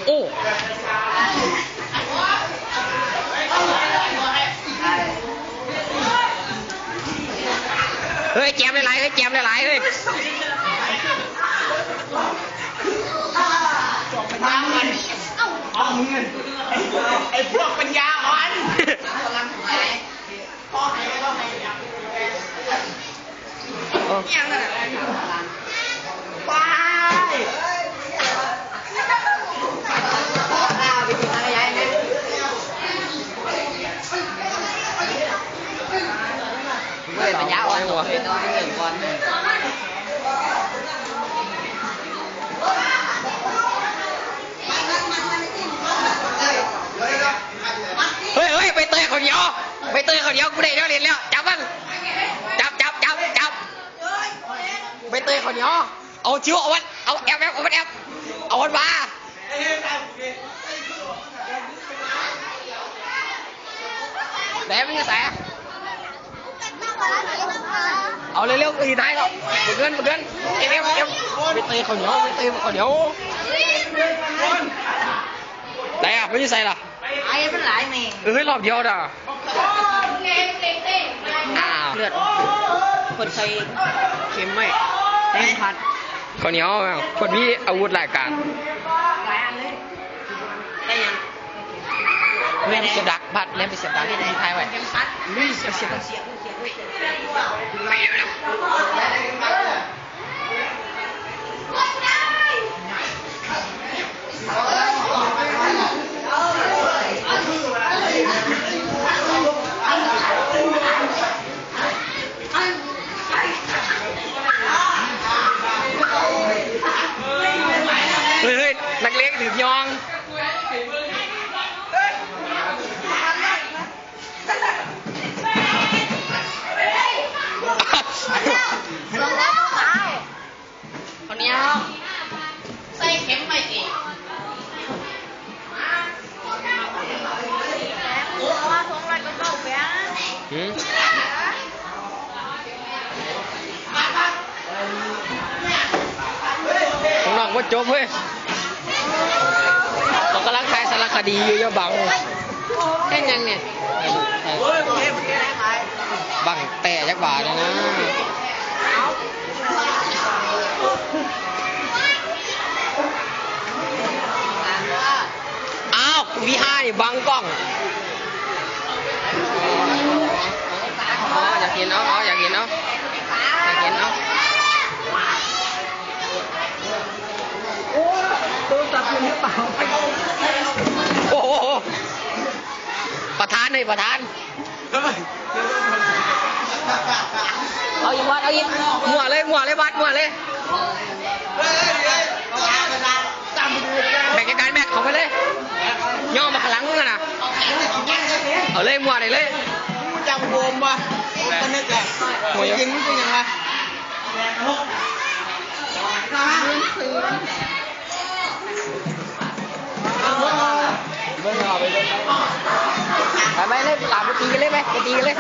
โอ้เฮ้ยแจมหลายๆเฮ้ยแจมหลายๆเฮ้ยไอ้พวกปัญญาอ่อนยังไงไปไม่ปัญญาอ่อนตัวเป็นน้อยหนึ่งคนเฮ้ยไปเตยคนเดียวกูได้แล้วเรียนแล้วจับมันจับไปเตยคนเดียวเอาชิวเอาวันเอาแอบเอาวันมาแต่ไม่ใช่แสบเอาเร็วๆตีท้ายเราเกินเอ็มไปเตยคนเดียวได้อะไม่ใช่ใส่หรอไอ้เป็นหลายเมย์เฮ้ยรอบเดียวด่ะเลือดคนใส่เข็มไหมเต็มพันคนเหนียวคนมีอาวุธหลายการหลายอันเลยได้ยังเล่นเสียบดักบัดเล่นไปเสียบดักที่ไทยไว้ลุยเสียบไม่เร็วเฮ้ยนักเลี้ยงถือยองคนนี้ใส่เข็มไปสิว่าทงอะไรก็เข้าไปของน้องว่าจบเฮ้ยเรากำลังถ่ายสารคดีอยู่อย่าบังแค่ยังเนี่ยบังแต่ยักษ์บาทเลยนะอ้าววีห้านี่บังกล้องอยากกินเอาตัวจับอยู่หรือเปล่าโอ้โหประธานเอาอีกวัดเอาอีกมัวเลยวัดเลยแบกการแบกเขาไปเลยย่อมาขลังมึงนะเอาเลยมัวเลยจับโวมป่ะตอนนี้แหละจริงไม่จริงยังไงไปเลยหลับไปตีกันเลย